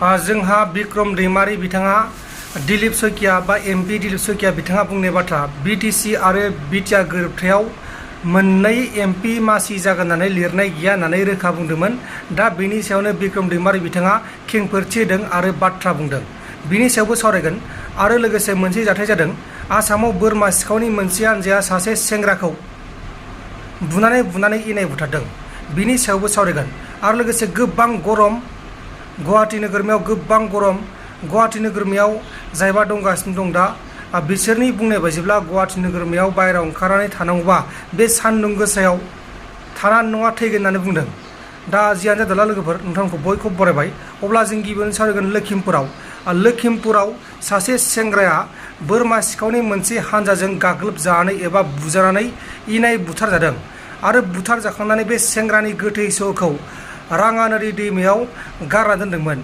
जोंहा बिक्रम दैमारी बिथाङा दिलीप शइकिया बा एमपि दिलीप शइकिया बिथाङा बुंनाय बाथ्रा बिटिसि आरो बिटिआर गोरोबथायाव मोननै एमपि मासि जागोन होननानै लिरनाय गैया होननानै रोखा बुंदोंमोन। दा बेनि सायावनो बिक्रम दैमारी बिथाङा खेंफोरथि होदों आरो बाथ्रा बुंदों। बिनि सायावबो सावरायगोन। आरो लोगोसे मोनसे जाथाय जादों आसामाव बोरमा सिखावनि मोनसे हानजाया सासे सेंग्राखौ बुनानै इनाय बुथारदों। बिनि सायावबो सावरायगोन। आरो लोगोसे गोबां गरम गुवाहाटी नोगोरमायाव गोबां गरम गुवाहाटी नोगोरमायाव जायबा दंगासिनो दं दा बिसोरनि बुंनाय बायदिब्ला गुवाहाटी नोगोरमायाव बायहेरायाव ओंखारनानै थानांगौबा बे सान्दुं गोसायाव थानानै नङा थैगोन होननानै बुंदों। दा जियानो जादोंला लोगोफोर नोंथांखौ बयखौबो बरायबाय। अब्ला जों गिबियावनो सावरायगोन लखिमपुराव सासे सेंग्राया बोरमा सिखावनि मोनसे हानजाजों गाग्लोबजानानै एबा बुजानानै इनाय बुथारजादों। आरो बुथारजाखांनानै बे सेंग्रानि गोथै सहखौ राङानोरि दैमायाव गारना दोनदोंमोन।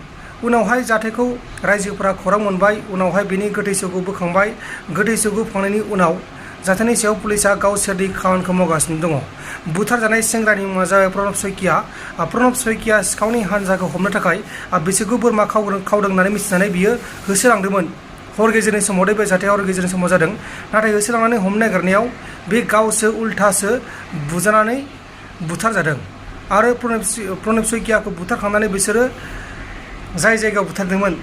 उनावहाय जाथायखौ रायजोफोरा खौरां मोनबाय। उनावहाय बेनि गोथै सहखौ बोखांबाय। गोथै सहखौ बोखांनायनि उनाव जाथायनि सायाव पुलिसा गावसोरनि खामानिखौ मावगासिनो दङ। बुथारजानाय सेंग्रानि मुङा जाबाय प्रणब शइकिया। प्रणब शइकिया सिखावनि हानजाखौ हमनो थाखाय बिसोरखौ बोरमा खावदों होननानै मिथिनानै बियो होसोलांदोंमोन। हर गेजेरनि समाव बे जाथाया हर गेजेरनि समाव जादों। नाथाय होसोलांनानै हमनो नागिरनायाव बे गावसो उल्थासो बुजानानै बुथारजादों। आरो प्रणब शइकियाखौ बुथारखांनानै बिसोरो जाय जायगायाव बुथारदोंमोन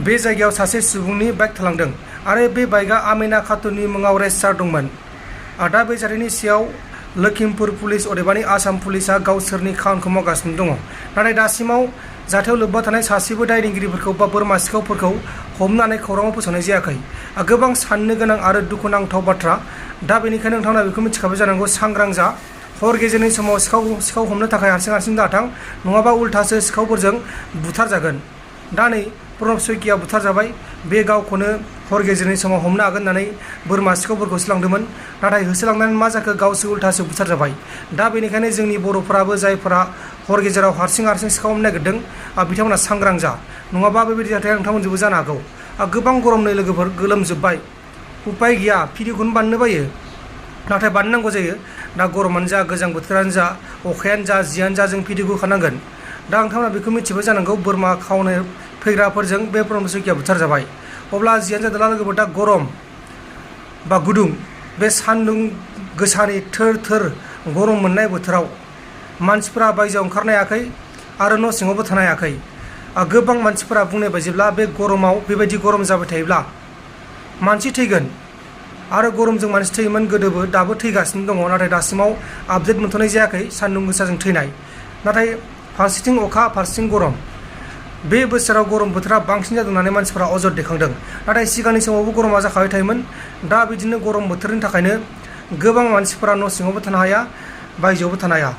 बे जायगायाव सासे सुबुंनि बाइक थालांदों। आरो बे बाइकआ आमिना खातुननि मुङाव रेजिस्टार दंमोन। दा बे जाथायनि सायाव लखिमपुर पुलिस अदेबानि आसाम पुलिसा गावसोरनि खामानिखौ मावगासिनो दङ। नाथाय दासिमाव जाथायाव लोब्बा थानाय सासेबो दायनिगिरिफोरखौ बा बोरमा सिखावफोरखौ हमनानै खौराङाव फोसावनाय जायाखै। गोबां साननो गोनां आरो दुखुनांथाव बाथ्रा। दा बेनिखायनो नोंथांमोना बेखौ मिथिखाबाय जानांगौ सांग्रां जा। हर गेजेरनि समाव सिखाव हमनो थाखाय हारसिं दाथां नङाबा उल्थासो सिखावफोरजों बुथारजागोन। दा नै प्रणब शइकिया बुथारजाबाय। बे गावखौनो हर गेजेरनि समाव हमनो हागोन होननानै बोरमा सिखावफोरखौ होसोलांदोंमोन। नाथाय होसोलांनानै मा जाखो गावसो उल्थासो बुथारजाबाय। दा बेनिखायनो जोंनि बर'फोराबो जायफोरा हर गेजेराव हारसिं सिखाव हमनो नागिरदों बिथांमोना सांग्रां जा। नङाबा बेबायदि जाथाया नोंथांमोनजोंबो जानो हागौ। गोबां गरम नै लोगोफोर गोलोमजोब्बाय। उपाय गैया भिडिअखौनो बानायनो बायो। नाथाय बानायनांगौ जायो। दा गरमानो जा गोजां बोथोरानो जा अखायानो जा जियानो जा जों भिडिअखौ होखानांगोन। दा नोंथांमोना बेखौ मिथिबाय जानांगौ बोरमा खावनो फैग्राफोरजों बे प्रणब शइकिया बुथारजाबाय। अब्ला जियानो जादोंला लोगोफोर दा गरम बा गुदुं बे सान्दुं गोसानि थोर गरम मोननाय बोथोराव मानसिफोरा बायजोआव ओंखारनो हायाखै आरो न' सिङावबो थानो हायाखै। गोबां मानसिफोरा बुंनाय बायदिब्ला बे गरमाव बेबायदि गरम जाबाय थायोब्ला मानसि थैगोन। आरो गरमजों मानसि थैयोमोन गोदोबो दाबो थैगासिनो दङ। नाथाय दासिमाव आपडेट मोनथ'नाय जायाखै सान्दुं गोसाजों थैनाय। नाथाय फारसेथिं अखा फारसेथिं गरम बे बोसोराव गरम बोथोरा बांसिन जादों होननानै मानसिफोरा अजद दैखांदों। नाथाय सिगांनि समावबो गरमा जाखाबाय थायोमोन। दा बिदिनो गरम बोथोरनि थाखायनो गोबां मानसिफोरा न' सिङावबो थानो हाया बायजोआवबो थानो हाया।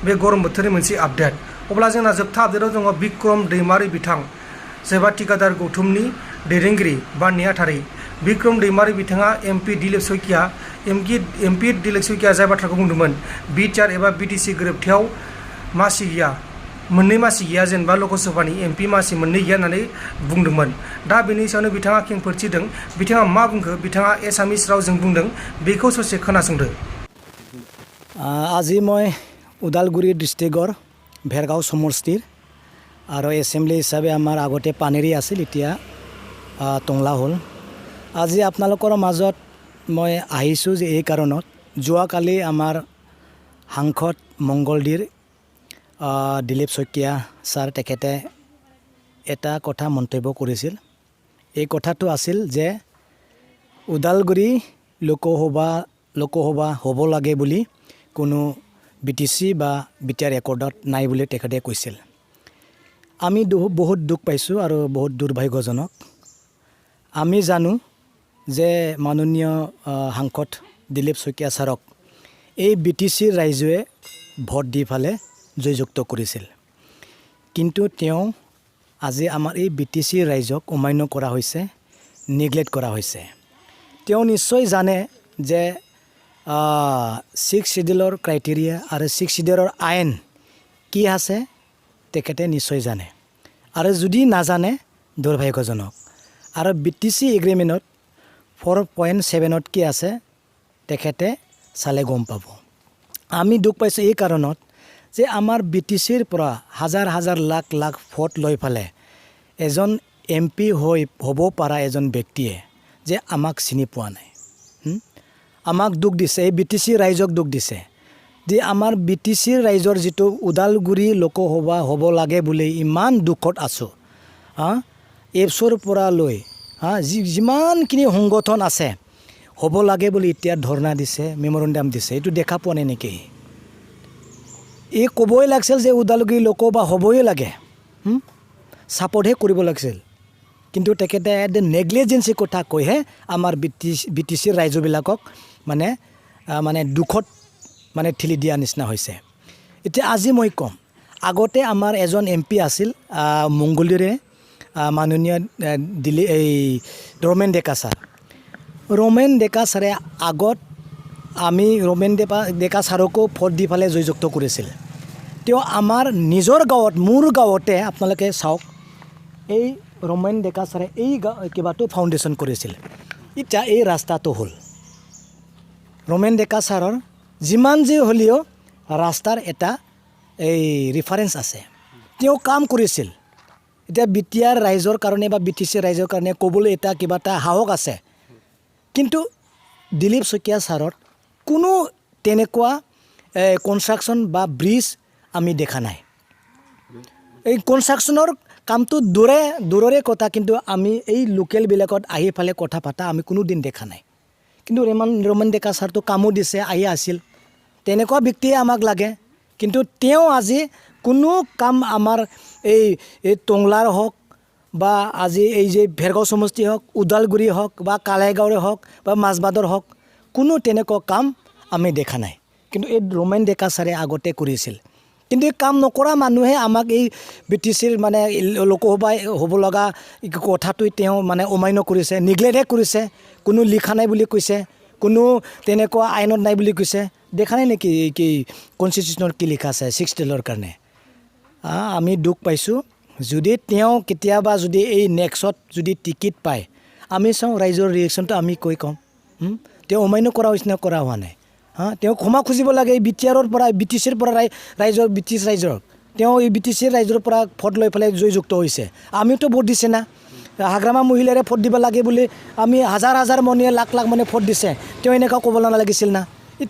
बे गरम बोथोरनि मोनसे आपडेट। अब्ला जोंना जोबथा आपडेटआव दङ बिक्रम दैमारी बिथां जायबा थिकादार गौथुमनि दैदेनगिरि बा नेहाथारि बिक्रम दैमारी बिथाङा एमपि दिलीप शइकिया जाय बाथ्राखौ बुंदोंमोन बिटिआर एबा बिटिसि गोरोबथायाव मासि गैया मोननै मासि गैया जेनेबा लकसभानि एमपि मासि मोननै गैया होननानै बुंदोंमोन। दा बेनि सायावनो बिथाङा खेंफोरथि होदों। बिथाङा मा बुंखो बिथाङा एसामिस रावजों बुंदों बेखौ ससे खोनासंदो। আজি মই ওদালগুৰি ডিষ্ট্ৰিক্টৰ ভেৰগাঁও সমষ্টিৰ আৰু এছেম্বলি হিচাপে আমাৰ আগতে পানেৰী আছিল এতিয়া টংলা হ'ল। আজি আপোনালোকৰ মাজত মই আহিছোঁ যে এই কাৰণত যোৱাকালি আমাৰ সাংসদ মংগলদৈৰ দিলীপ শইকীয়া ছাৰ তেখেতে এটা কথা মন্তব্য কৰিছিল। এই কথাটো আছিল যে ওদালগুৰি লোকসভা হ'ব লাগে বুলি কোনো বিটিচি বা বিটিআৰ ৰেকৰ্ডত নাই বুলি তেখেতে কৈছিল। আমি বহুত দুখ পাইছোঁ আৰু বহুত দুৰ্ভাগ্যজনক। আমি জানো যে মাননীয় সাংসদ দিলীপ শইকীয়া ছাৰক এই বিটিচিৰ ৰাইজে ভোট দি ফালে জয়যুক্ত কৰিছিল। কিন্তু তেওঁ আজি আমাৰ এই বিটিচিৰ ৰাইজক অমান্য কৰা হৈছে, নেগলেক্ট কৰা হৈছে। তেওঁ নিশ্চয় জানে যে 6 শিডিউলৰ ক্ৰাইটেৰিয়া আৰু 6 শিডিউলৰ আইন কি আছে তেখেতে নিশ্চয় জানে। আৰু যদি নাজানে দুৰ্ভাগ্যজনক। আৰু বিটিচি এগ্ৰিমেণ্টত 4.7ত কি আছে তেখেতে চালে গম পাব। আমি দুখ পাইছোঁ এই কাৰণত যে আমাৰ বিটিচিৰ পৰা হাজাৰ লাখ ভোট লৈ ফালে এজন MP হ'ব পৰা এজন ব্যক্তিয়ে যে আমাক চিনি পোৱা নাই, আমাক দুখ দিছে, এই BTC ৰাইজক দুখ দিছে যে আমাৰ BTC ৰাইজৰ যিটো ওদালগুৰি লোকসভা হ'ব লাগে বুলি ইমান দুখত আছোঁ। এপছৰ পৰা লৈ যিমানখিনি সংগঠন আছে হ'ব লাগে বুলি এতিয়া ধৰ্ণা দিছে, মেমৰেণ্ডাম দিছে, এইটো দেখা পোৱা নাই নেকি? এই ক'বই লাগিছিল যে ওদালগুৰি লোকসভা হ'বই লাগে, ছাপৰ্টহে কৰিব লাগিছিল। কিন্তু তেখেতে নেগলিজেঞ্চি কথা কৈহে আমাৰ BTC ৰাইজবিলাকক মানে দুখত ঠেলি দিয়া নিচিনা হৈছে। এতিয়া আজি মই ক'ম, আগতে আমাৰ এজন MP আছিল মংগলদৈৰে মাননীয় ৰমেন ডেকা ছাৰ। ৰমেন ডেকা ছাৰে আগত আমি ৰমেন ডেকা ছাৰকো ভোট দি পেলাই জয়যুক্ত কৰিছিল। তেওঁ আমাৰ নিজৰ গাঁৱত, মোৰ গাঁৱতে আপোনালোকে চাওক, এই ৰমেন ডেকা ছাৰে এই কিবাটো ফাউণ্ডেশ্যন কৰিছিল। এতিয়া এই ৰাস্তাটো হ'ল ৰমেন ডেকা ছাৰৰ যিমান যি হ'লেও ৰাস্তাৰ এটা এই ৰেফাৰেঞ্চ আছে, তেওঁ কাম কৰিছিল। এতিয়া বিটিআৰ ৰাইজৰ কাৰণে বা BTC ৰাইজৰ কাৰণে ক'বলৈ কিবা এটা সাহস আছে। কিন্তু দিলীপ শইকীয়া ছাৰৰ কোনো তেনেকুৱা কনষ্ট্ৰাকশ্যন বা ব্ৰিজ আমি দেখা নাই। এই কনষ্ট্ৰাকশ্যনৰ কামটো দূৰৰে কথা, কিন্তু আমি এই লোকেলবিলাকত আহি পেলাই কথা পতা আমি কোনো দিন দেখা নাই। কিন্তু ৰমেন ডেকা ছাৰটো কামো দিছে, আহি আছিল, তেনেকুৱা ব্যক্তিয়ে আমাক লাগে। কিন্তু তেওঁ আজি কোনো কাম আমাৰ এই টংলাৰ হওক বা আজি এই যে ভেৰগাঁও সমষ্টি হওক, ওদালগুৰি হওক বা কালাইগাঁৱৰে হওক বা মাজবাটৰ হওক, কোনো তেনেকুৱা কাম আমি দেখা নাই। কিন্তু এই ৰমেন ডেকা ছাৰে আগতে কৰিছিল। কিন্তু এই কাম নকৰা মানুহে আমাক এই BTCৰ লোকসভা হ'ব লগা কথাটো তেওঁ অমান্য কৰিছে, নিগলেক্টহে কৰিছে। কোনো লিখা নাই বুলি কৈছে, কোনো তেনেকুৱা আইনত নাই বুলি কৈছে। দেখা নাই নেকি কি কনষ্টিটিউশ্যনত কি লিখা আছে 6 টেলৰ কাৰণে? আমি দুখ পাইছোঁ। যদি তেওঁ কেতিয়াবা যদি এই নেক্সট যদি টিকেট পায়, আমি চাওঁ ৰাইজৰ ৰিয়েকশ্যনটো আমি কৈ ক'ম। তেওঁ অমান্য কৰা নিচিনা কৰা হোৱা নাই। তেওঁ ক্ষমা খুজিব লাগে এই BTRৰ পৰা, BTCৰ পৰা BTC ৰাইজৰ। তেওঁ এই BTC ৰাইজৰ পৰা ভোট লৈ পেলাই জয়যুক্ত হৈছে। আমিতো ভোট দিছে না, হাগ্ৰামা মহিলাৰে ভোট দিব লাগে বুলি আমি হাজাৰ মনীয়ে লাখ মানে ভোট দিছে। তেওঁ এনেকুৱা ক'ব নালাগিছিল না?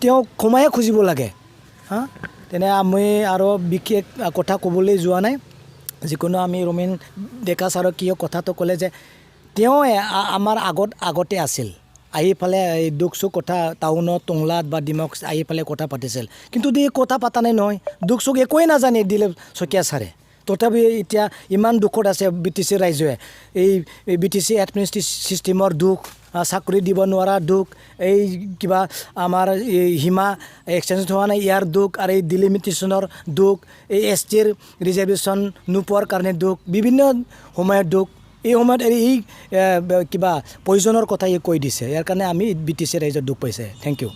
তেওঁ ক্ষমাহে খুজিব লাগে। তেনে আমি আৰু বিশেষ কথা ক'বলৈ যোৱা নাই। যিকোনো আমি ৰমেন ডেকা ছাৰক কিয় কথাটো ক'লে যে তেওঁ আমাৰ আগতে আছিল, আহি পেলাই এই দুখ চুখ কথা টাউনত, টংলাত বা ডিমক আহি পেলাই কথা পাতিছিল। কিন্তু কথা পতা নাই নহয়, দুখ চুখ একোৱেই নাজানে দিলীপ শইকীয়া ছাৰে। তথাপি এতিয়া ইমান দুখত আছে BTC ৰাইজে। এই BTC এডমিনিষ্ট্ৰেটিভ ছিষ্টেমৰ দুখ, চাকৰি দিব নোৱাৰা দুখ, এই কিবা আমাৰ এই সীমা এক্সচেঞ্জ হোৱা নাই ইয়াৰ দুখ, আৰু এই ডিলিমিটেশ্যনৰ দুখ, এই STৰ ৰিজাৰ্ভেশ্যন নোপোৱাৰ কাৰণে দুখ, বিভিন্ন সময়ত দুখ। এই সময়ত এই কিবা প্ৰয়োজনৰ কথা কৈ দিছে। ইয়াৰ কাৰণে আমি BTC ৰাইজৰ দুখ পাইছে। Thank U.